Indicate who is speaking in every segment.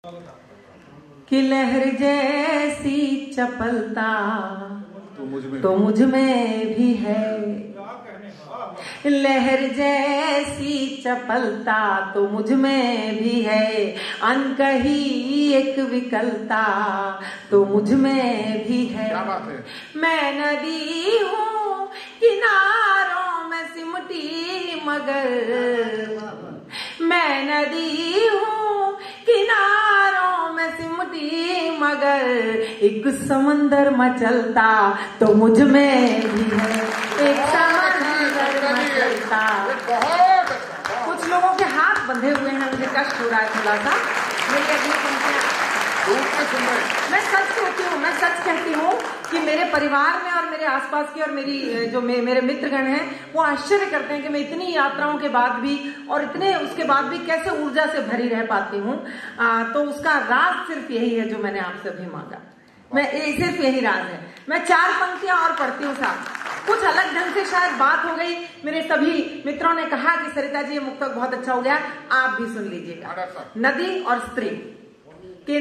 Speaker 1: कि लहर जैसी चपलता तो मुझ में भी है, लहर जैसी चपलता तो मुझ में भी है, अनकही एक विकलता तो मुझ में भी है।
Speaker 2: क्या बात है?
Speaker 1: मैं नदी हूँ किनारों में सिमटी मगर, मैं नदी हूँ किनारों में सिमटी मगर, एक समंदर मचलता तो मुझ में भी है, एक समंदर मचलता। कुछ लोगों के हाथ बंधे हुए हैं, मुझे कष्ट हो रहा है थोड़ा सा। मेरी अगली पंक्तियां मैं सच कहती हूँ, मैं सच कहती हूँ कि मेरे परिवार में और मेरे आसपास की और मेरी जो मेरे मित्रगण हैं वो आश्चर्य करते हैं कि मैं इतनी यात्राओं के बाद भी और इतने उसके बाद भी कैसे ऊर्जा से भरी रह पाती हूँ। तो उसका राज सिर्फ यही है जो मैंने आपसे अभी मांगा। सिर्फ यही राज है। मैं 4 पंक्तियां और पढ़ती हूँ साहब। कुछ अलग ढंग से शायद बात हो गई। मेरे सभी मित्रों ने कहा कि सरिता जी ये मुक्तक बहुत अच्छा हो गया, आप भी सुन लीजिएगा। नदी और स्त्री कि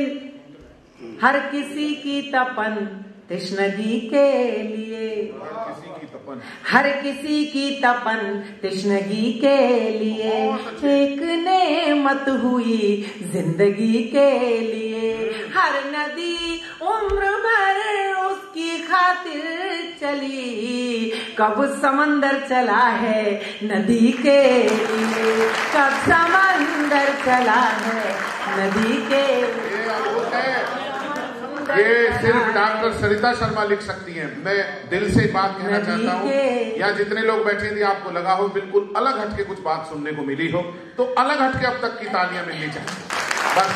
Speaker 1: हर किसी की तपन तृष्णगी के लिए, हर किसी की तपन तृष्णगी के लिए, एक नेमत हुई जिंदगी के लिए। हर नदी उम्र भर उसकी खातिर चली, कब समंदर चला है नदी के लिए, कब समंदर चला है नदी के लिए।
Speaker 2: ये सिर्फ डॉक्टर सरिता शर्मा लिख सकती हैं। मैं दिल से बात कहना चाहता हूँ, या जितने लोग बैठे थे आपको लगा हो बिल्कुल अलग हटके कुछ बात सुनने को मिली हो, तो अलग हटके अब तक की तालियां मिलनी चाहिए। बस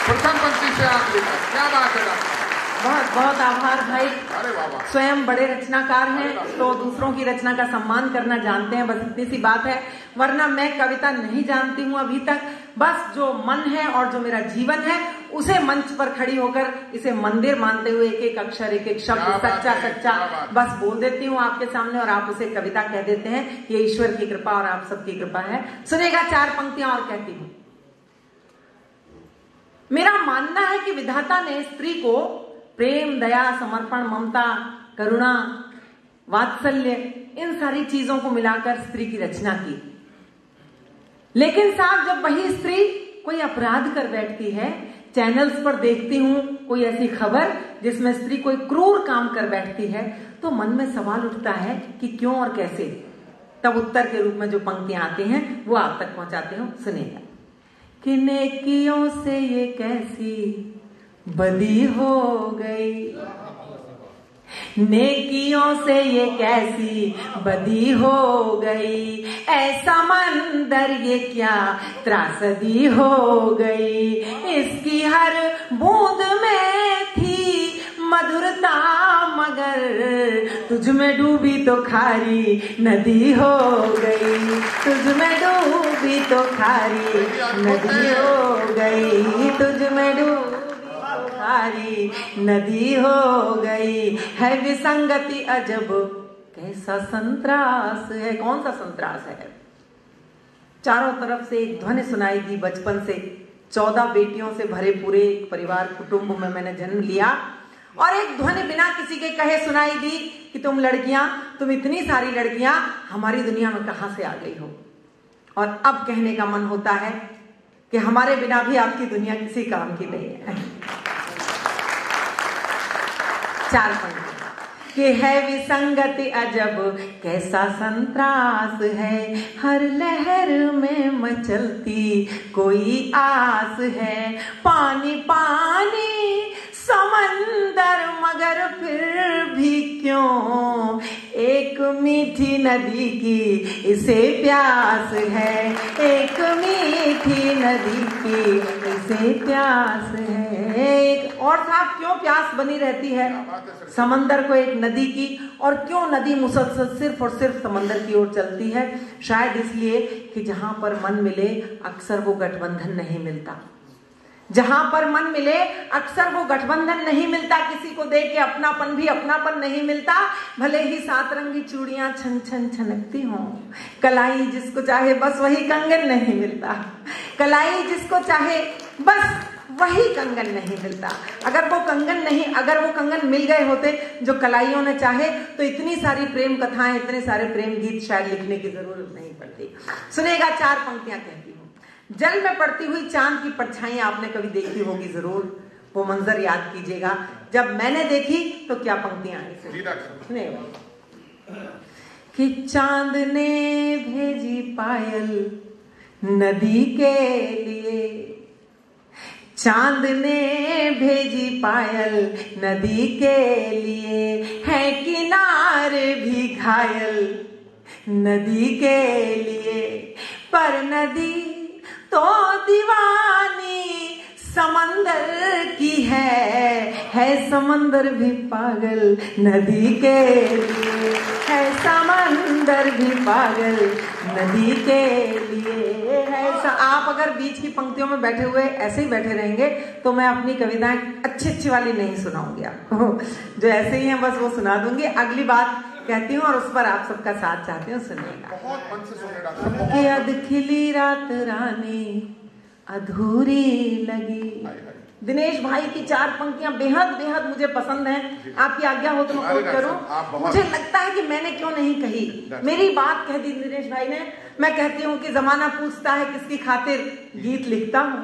Speaker 2: प्रथम पंक्ति से आप लिखा, क्या बात है डॉक्टर?
Speaker 1: बहुत बहुत आभार भाई।
Speaker 2: अरे वाह,
Speaker 1: स्वयं बड़े रचनाकार हैं तो दूसरों की रचना का सम्मान करना जानते हैं, बस इतनी सी बात है। वरना मैं कविता नहीं जानती हूँ अभी तक। बस जो मन है और जो मेरा जीवन है उसे मंच पर खड़ी होकर इसे मंदिर मानते हुए एक एक अक्षर एक एक शब्द सच्चा सच्चा बस बोल देती हूँ आपके सामने, और आप उसे कविता कह देते हैं। ये ईश्वर की कृपा और आप सबकी कृपा है। सुनेगा 4 पंक्तियां और कहती हूँ। मेरा मानना है कि विधाता ने स्त्री को प्रेम, दया, समर्पण, ममता, करुणा, वात्सल्य, इन सारी चीजों को मिलाकर स्त्री की रचना की। लेकिन साहब जब वही स्त्री कोई अपराध कर बैठती है, चैनल्स पर देखती हूं कोई ऐसी खबर जिसमें स्त्री कोई क्रूर काम कर बैठती है, तो मन में सवाल उठता है कि क्यों और कैसे। तब उत्तर के रूप में जो पंक्तियां आती हैं वो आप तक पहुंचाते हूं। सुनिएगा कि नेकियों से ये कैसी बदी हो गई, नेकियों से ये कैसी बदी हो गई, ऐसा मंदर ये क्या त्रासदी हो गई, इसकी हर बूंद में थी मधुरता मगर, तुझ में डूबी तो खारी नदी हो गई, तुझ में डूबी तो खारी नदी हो गई, तुझ में डूबी खारी नदी हो गई, है विसंगति अजब कैसा संतरास है। कौन सा संतरास है? चारों तरफ से एक ध्वनि सुनाई दी। बचपन से 14 बेटियों से भरे पूरे एक परिवार कुटुंब में मैंने जन्म लिया, और एक ध्वनि बिना किसी के कहे सुनाई दी कि तुम लड़कियां, तुम इतनी सारी लड़कियां हमारी दुनिया में कहां से आ गई हो। और अब कहने का मन होता है कि हमारे बिना भी आपकी दुनिया किसी काम की नहीं है। 4 पंक्ति कि है विसंगति अजब कैसा संतरास है, हर लहर में मचलती कोई आस है, पानी पानी समंदर मगर फिर भी क्यों एक मीठी नदी की इसे प्यास है, एक मीठी नदी की इसे प्यास है। एक और साहब क्यों प्यास बनी रहती है समंदर को एक नदी की, और क्यों नदी मुसलसल सिर्फ और सिर्फ समंदर की ओर चलती है? शायद इसलिए कि जहां पर मन मिले अक्सर वो गठबंधन नहीं मिलता, जहां पर मन मिले अक्सर वो गठबंधन नहीं मिलता, किसी को देख के अपनापन भी अपनापन नहीं मिलता, भले ही 7 रंगी चूड़ियां छन छन छनकती हों, कलाई जिसको चाहे बस वही कंगन नहीं मिलता, कलाई जिसको चाहे बस वही कंगन नहीं मिलता। अगर वो कंगन मिल गए होते जो कलाइयों ने चाहे, तो इतनी सारी प्रेम कथाएं, इतने सारे प्रेम गीत शायद लिखने की जरूरत नहीं पड़ती। सुनेगा, 4 पंक्तियां कहती हूँ। जल में पड़ती हुई चांद की परछाई आपने कभी देखी होगी जरूर, वो मंजर याद कीजिएगा। जब मैंने देखी तो क्या पंक्तियां आई, कि चांद ने भेजी पायल नदी के लिए, चांद ने भेजी पायल नदी के लिए, है किनारे भी घायल नदी के लिए, पर नदी तो दीवानी समंदर की है समंदर भी पागल नदी के लिए, है समंदर भी पागल नदी के लिए, है। आप अगर बीच की पंक्तियों में बैठे हुए ऐसे ही बैठे रहेंगे तो मैं अपनी कविताएं अच्छी वाली नहीं सुनाऊंगी आपको, जो ऐसे ही हैं बस वो सुना दूंगी। अगली बात कहती हूँ और उस पर आप सबका साथ चाहती हूँ, सुनिएगा। कि अध खिली रात रानी अधूरी लगी। दिनेश भाई की 4 पंक्तियां बेहद मुझे पसंद हैं। आपकी आज्ञा हो तो मैं कोट करूं। मुझे लगता है कि मैंने क्यों नहीं कही, मेरी बात कह दी दिनेश भाई ने। मैं कहती हूँ कि जमाना पूछता है किसकी खातिर गीत लिखता हूँ,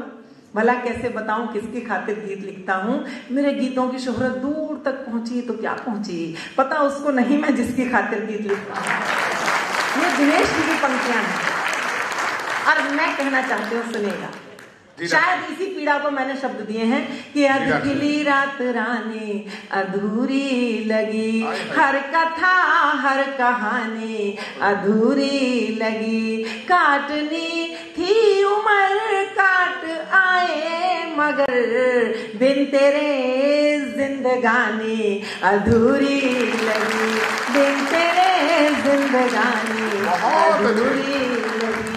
Speaker 1: भला कैसे बताऊं किसकी खातिर गीत लिखता हूँ। मेरे गीतों की शोहरत दूर तक पहुंची तो क्या पहुंची, पता उसको नहीं मैं जिसकी खातिर गीत लिखता हूँ। ये दिनेश जी की पंक्तियां हैं और मैं कहना चाहती हूँ, सुनेगा। शायद इसी पीड़ा को मैंने शब्द दिए हैं कि अध खिली रात रानी अधूरी लगी, हर कथा हर कहानी अधूरी लगी, काटनी थी उम्र काट आए मगर बिन तेरे जिंदगानी अधूरी लगी, बिन तेरे जिंदगानी अधूरी लगी।